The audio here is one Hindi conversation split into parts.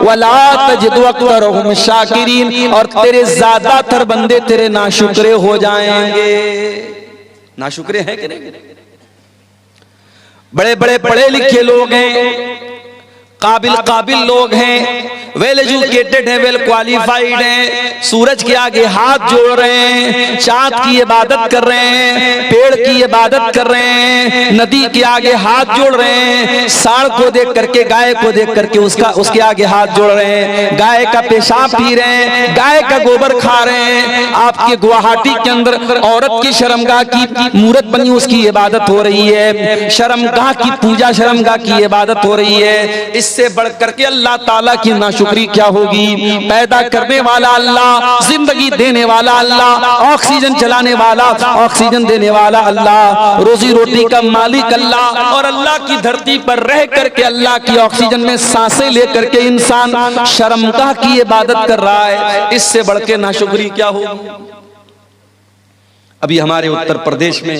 वला तजिदु अक्सरहुम शाकिरीन, और तेरे ज्यादातर बंदे तेरे नाशुक्रे हो जाएंगे। नाशुक्रे हैं कि नहीं? बड़े बड़े पढ़े लिखे लोग हैं, काबिल लोग हैं, वेल एजुकेटेड हैं, वेल क्वालिफाइड हैं, सूरज के आगे हाथ जोड़ रहे हैं, चांद की इबादत कर रहे हैं, पेड़ की इबादत कर रहे हैं, नदी के आगे हाथ जोड़ रहे हैं, सांड को देख करके, गाय को देख करके उसके आगे हाथ जोड़ रहे हैं, गाय का पेशाब पी रहे हैं, गाय का गोबर खा रहे हैं। आपके गुवाहाटी के अंदर औरत की शर्मगाह की मूर्त बनी, उसकी इबादत हो रही है, शर्मगाह की पूजा, शर्मगाह की इबादत हो रही है। इससे बढ़ करके अल्लाह ताला की नाशुक्री क्या होगी? पैदा करने वाला अल्लाह, जिंदगी देने वाला अल्लाह, ऑक्सीजन चलाने वाला, ऑक्सीजन देने वाला अल्लाह, रोजी रोटी का मालिक अल्लाह, और अल्लाह की धरती पर रह करके अल्लाह की ऑक्सीजन में सांसें लेकर के इंसान शर्मगाह की इबादत कर रहा है। इससे बढ़ के नाशुक्री क्या होगी? अभी हमारे उत्तर प्रदेश में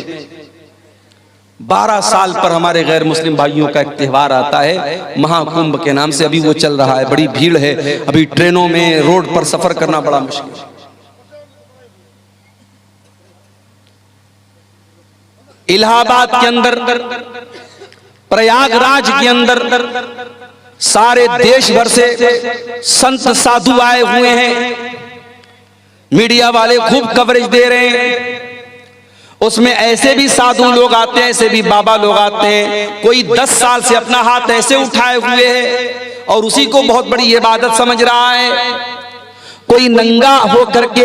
12 साल पर हमारे गैर मुस्लिम भाइयों का एक त्योहार आता है, महाकुंभ के नाम से। अभी वो चल रहा है, बड़ी भीड़ है, अभी ट्रेनों में, रोड पर सफर करना बड़ा मुश्किल है। इलाहाबाद के अंदर, प्रयागराज के अंदर सारे देश भर से संत साधु आए हुए हैं, मीडिया वाले खूब कवरेज दे रहे हैं। उसमें ऐसे भी साधु लोग आते हैं, ऐसे भी बाबा लोग आते हैं। कोई 10 साल से अपना हाथ ऐसे उठाए हुए है और उसी को बहुत बड़ी इबादत समझ रहा है। कोई नंगा हो करके,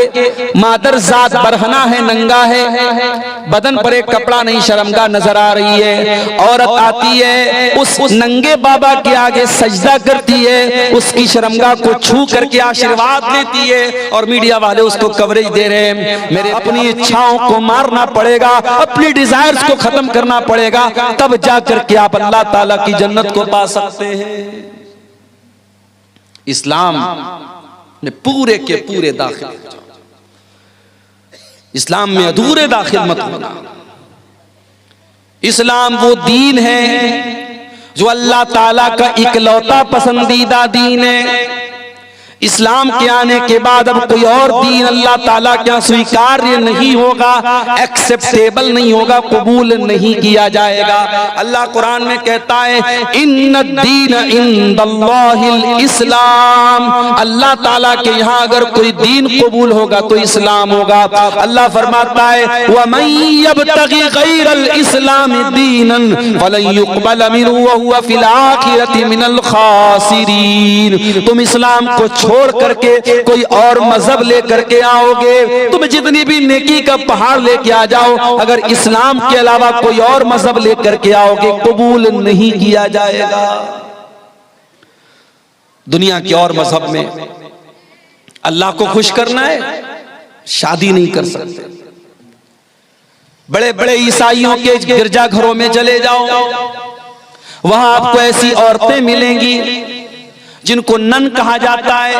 मादर जात बरहना है, नंगा है, बदन पर एक कपड़ा नहीं, शर्मगाह नजर आ रही है। औरत आती है, उस नंगे बाबा के आगे सजदा करती है, उसकी शर्मगाह को छू करके आशीर्वाद लेती है, और मीडिया वाले उसको कवरेज दे रहे हैं। मेरे अपनी इच्छाओं को मारना पड़ेगा, अपनी डिजायर्स को खत्म करना पड़ेगा, तब जा करके आप अल्लाह ताला की जन्नत को पा सकते हैं। इस्लाम ने पूरे के पूरे दाखिल, इस्लाम में अधूरे दाखिल मत होना। इस्लाम वो दीन है जो अल्लाह ताला का इकलौता पसंदीदा दीन है। इस्लाम के आने के बाद अब कोई और दीन अल्लाह ताला क्या स्वीकार्य नहीं होगा, एक्सेप्टेबल नहीं होगा, कबूल नहीं किया जाएगा। अल्लाह कुरान में कहता है, इन्नद्दीन इंदल्लाहिल इस्लाम, अल्लाह ताला के यहाँ अगर कोई दीन कबूल होगा तो इस्लाम होगा। अल्लाह फरमाता है, वमन यब्तगी गैरल इस्लाम दीनन फलन युक़बल मिन्हु व हुवा फिल आखिरति मिनल खासिरीन। तुम इस्लाम को छोड़ करके कोई और मजहब लेकर के आओगे, तुम जितनी भी नेकी का पहाड़ लेके आ जाओ, अगर इस्लाम के अलावा कोई और मजहब लेकर के आओगे, कबूल नहीं किया जाएगा। दुनिया के और मजहब में अल्लाह को खुश करना है, शादी नहीं कर सकते। बड़े बड़े ईसाइयों के गिरजाघरों में चले जाओ, वहां आपको ऐसी औरतें मिलेंगी जिनको नन कहा जाता है।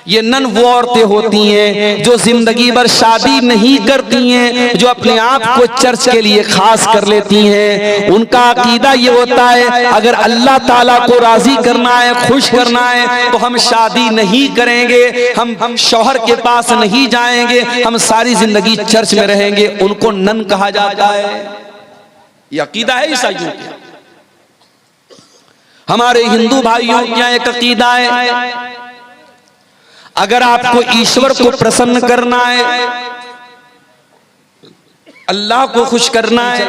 ये नन वो औरतें होती हैं जो जिंदगी भर शादी नहीं करती हैं, जो अपने आप को चर्च के लिए खास कर लेती हैं। उनका अकीदा ये होता है, अगर अल्लाह ताला को राजी करना है, खुश करना है, तो हम शादी नहीं करेंगे, हम शौहर के पास नहीं जाएंगे, हम सारी जिंदगी चर्च में रहेंगे। उनको नन कहा जाता है। ये अकीदा है ईसाइयों का। हमारे हिंदू भाइयों क्या एक अकीदा है, अगर आपको ईश्वर को प्रसन्न करना है, अल्लाह को खुश करना है,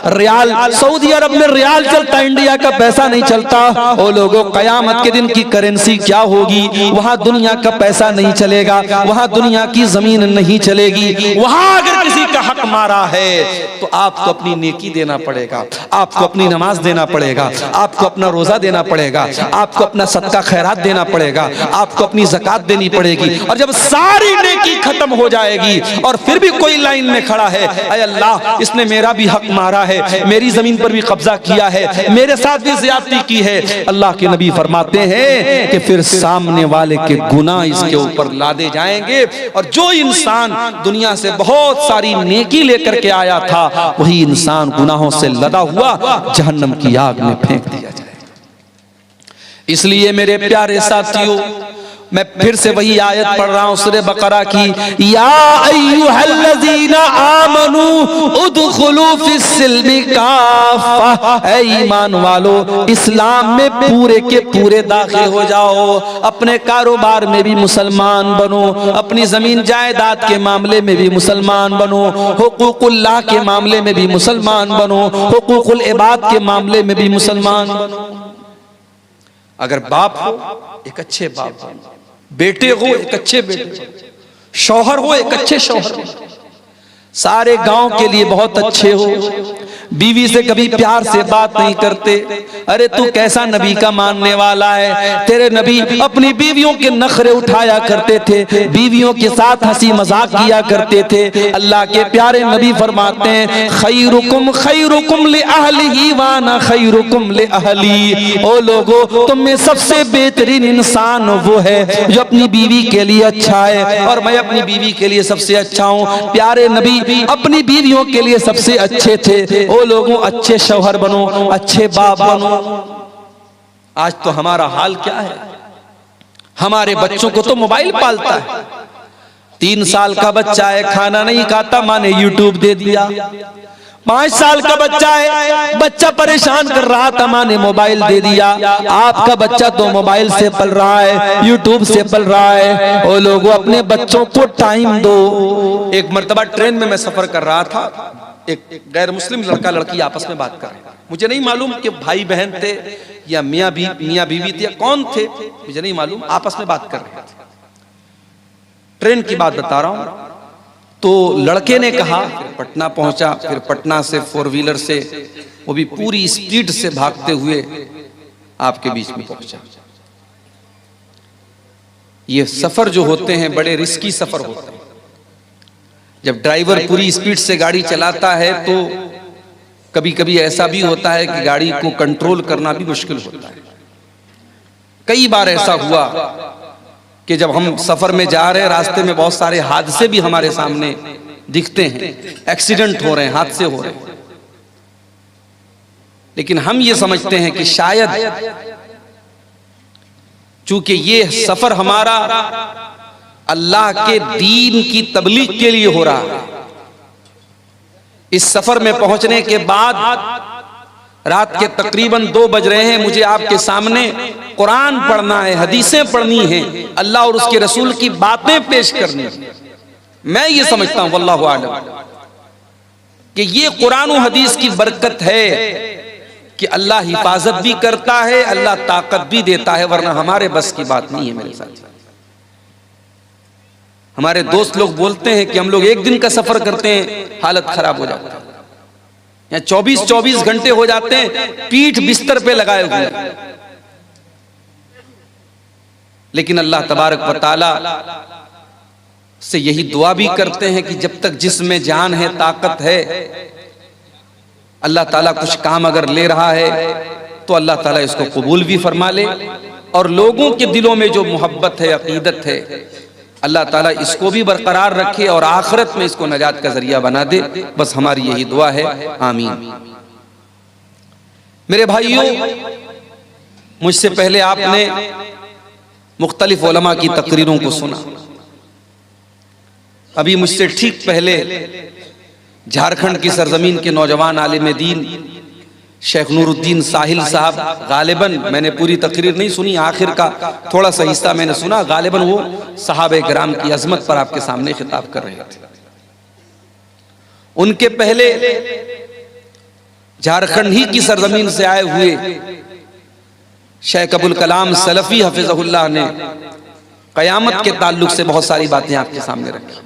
रियाल, सऊदी अरब में रियाल चलता, इंडिया का पैसा नहीं चलता। ओ लोगों, कयामत के दिन की करेंसी क्या होगी? वहां दुनिया का पैसा नहीं चलेगा, वहां दुनिया की जमीन नहीं चलेगी। वहां अगर किसी का हक मारा है तो आपको अपनी नेकी देना पड़ेगा, आपको अपनी नमाज देना पड़ेगा, आपको अपना रोजा देना पड़ेगा, आपको अपना सदका खैरात देना पड़ेगा, आपको अपनी ज़कात देनी पड़ेगी। और जब सारी नेकी खत्म हो जाएगी और फिर भी कोई लाइन में खड़ा है, ऐ अल्लाह, इसने मेरा भी हक मारा है, मेरी जमीन पर भी कब्जा किया है, मेरे साथ भी ज्यादती की है, अल्लाह के नबी फरमाते हैं कि फिर सामने वाले के गुनाह इसके ऊपर लादे जाएंगे, और जो इंसान दुनिया से बहुत सारी नेकी लेकर के आया था, वही इंसान गुनाहों से लदा हुआ जहन्नम की आग में फेंक दिया जाए। इसलिए मेरे प्यारे साथियों, मैं फिर से वही आयत पढ़ रहा हूं सूरह बकरा की, या अय्युहल्लज़ीना आमनू उदखुलू फिस्सिल्मि काफ़ा, ऐ ईमान वालो इस्लाम में पूरे के पूरे दाखिल हो जाओ। अपने कारोबार में भी मुसलमान बनो, अपनी जमीन जायदाद के मामले में भी मुसलमान बनो, हुकूकुल्लाह के मामले में भी मुसलमान बनो, हुकूकुल इबाद के मामले में भी मुसलमान बनो। अगर बाप हो एक अच्छे बाप बनो, बेटे हो एक अच्छे बेटे, शौहर हो एक अच्छे शौहर, सारे गांव के लिए बहुत अच्छे हो। बीवी से कभी प्यार से बात नहीं करते, अरे तू कैसा नबी का मानने वाला है, तेरे नबी अपनी बीवियों के नखरे उठाया करते थे, बीवियों के साथ हंसी मजाक किया करते थे। अल्लाह के प्यारे नबी फरमाते हैं, खैरुकुम खैरुकुम li ahlihi व अना खैरुकुम li ahली। ओ लोगों, तुम में सबसे बेहतरीन इंसान वो है जो अपनी बीवी के लिए अच्छा है, और मैं अपनी बीवी के लिए सबसे अच्छा हूँ। प्यारे नबी अपनी बीवियों के लिए सबसे अच्छे थे। ओ लोगों, अच्छे शौहर बनो, अच्छे बाप बनो। आज तो हमारा हाल क्या है, हमारे बच्चों को तो मोबाइल पालता है। 3 साल का बच्चा है, खाना नहीं खाता, माँ ने यूट्यूब दे दिया। 5 साल का बच्चा है, बच्चा परेशान कर रहा था, माँ ने मोबाइल दे दिया। आपका बच्चा तो मोबाइल से पल रहा है, यूट्यूब से पल रहा है। ओ लोगों, अपने बच्चों को टाइम दो। एक मर्तबा ट्रेन में मैं सफर कर रहा था, एक गैर मुस्लिम लड़का लड़की आपस में बात कर रहे थे। मुझे नहीं मालूम कि भाई बहन थे या मियाँ बीवी थे या कौन थे, मुझे नहीं मालूम, आपस में बात कर रहे थे। ट्रेन की बात बता रहा हूँ। तो लड़के ने कहा, पटना पहुंचा, फिर पटना से 4 व्हीलर से, वो भी पूरी स्पीड से भागते हुए आपके बीच में पहुंचा। ये सफर जो होते हैं बड़े रिस्की सफर होते हैं। जब ड्राइवर पूरी स्पीड से गाड़ी चलाता है तो कभी कभी ऐसा भी होता है कि गाड़ी को कंट्रोल करना भी मुश्किल होता है। कई बार ऐसा हुआ कि जब हम सफर में जा रहे हैं, रास्ते में बहुत सारे हादसे भी हमारे सामने दिखते हैं, एक्सीडेंट हो रहे हैं, हादसे हो रहे हैं। लेकिन हम ये समझते हैं कि शायद चूंकि ये सफर हमारा अल्लाह के दीन की तबलीग के लिए हो रहा है, इस सफर में पहुंचने के बाद रात के तकरीबन 2 बज रहे हैं, मुझे आपके सामने कुरान पढ़ना है, हदीसें पढ़नी है, अल्लाह और उसके रसूल की बातें पेश करनी है। मैं ये समझता हूं वल्लाहु आलम कि ये कुरान और हदीस की बरकत है कि अल्लाह हिफाजत भी करता है, अल्लाह ताकत भी देता है, वरना हमारे बस की बात नहीं है। मेरे साथ हमारे दोस्त लोग बोलते हैं कि हम लोग 1 दिन का सफर करते हैं, हालत खराब हो जाती है, या 24-24 घंटे हो जाते हैं पीठ बिस्तर पे लगाए हुए। लेकिन अल्लाह तबारक व तआला से यही दुआ भी करते हैं कि जब तक जिस्म जान है, ताकत है, अल्लाह ताला कुछ काम अगर ले रहा है तो अल्लाह ताला इसको कबूल भी फरमा ले, और लोगों के दिलों में जो मोहब्बत है, अकीदत है, अल्लाह ताला इसको भी बरकरार रखे और आखिरत में इसको नजात का जरिया बना दे। बस हमारी यही दुआ है, आमीन। मेरे भाइयों, मुझसे पहले आपने मुख्तलिफ उलमा की तकरीरों को सुना। अभी मुझसे ठीक पहले झारखंड की सरजमीन के नौजवान आलिम दीन शेख नूरुद्दीन साहिल साहब, गालिबन मैंने पूरी तकरीर नहीं सुनी, आखिर का थोड़ा सा हिस्सा मैंने सुना, गालिबन वो सहाबे किराम की अजमत पर आपके सामने खिताब कर रहे थे। उनके पहले झारखंड ही की सरजमीन से आए हुए शेख अबुल कलाम सलफी हफिज़हुल्लाह ने कयामत के ताल्लुक से बहुत सारी बातें आपके सामने रखी।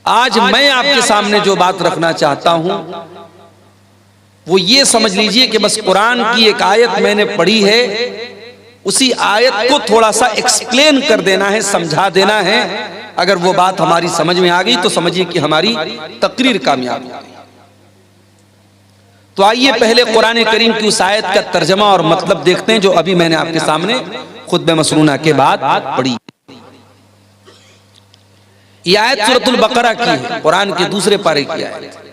आज मैं आपके सामने जो बात रखना चाहता हूं वो ये समझ लीजिए कि बस कुरान की एक आयत मैंने पढ़ी है, उसी आयत को थोड़ा सा एक्सप्लेन कर देना है, समझा देना है। अगर वो बात हमारी समझ में आ गई तो समझिए कि हमारी तकरीर कामयाब हो गई। तो आइए पहले कुरान करीम की उस आयत का तर्जमा और मतलब देखते हैं जो अभी मैंने आपके सामने खुतबे मसनूना के बाद पढ़ी। यह आयत सूरतुल बकरा की है, कुरान के दूसरे पारे की आयत।